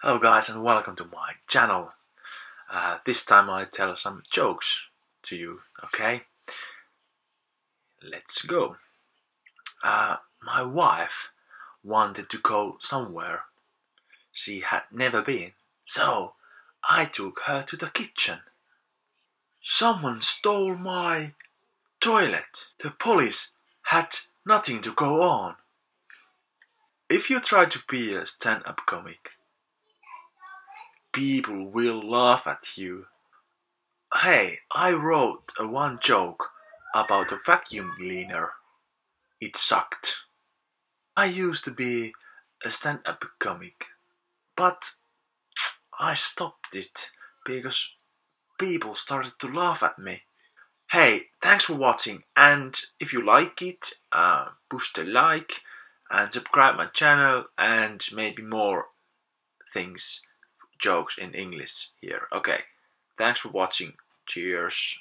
Hello guys and welcome to my channel. This time I tell some jokes to you, okay? Let's go. My wife wanted to go somewhere she had never been, so I took her to the kitchen. Someone stole my toilet. The police had nothing to go on. If you try to be a stand-up comic, people will laugh at you. Hey, I wrote one joke about a vacuum cleaner. It sucked. I used to be a stand-up comic, but I stopped it because people started to laugh at me. Hey, thanks for watching, and if you like it, push the like and subscribe my channel and maybe more things, jokes in English here. Okay, thanks for watching. Cheers.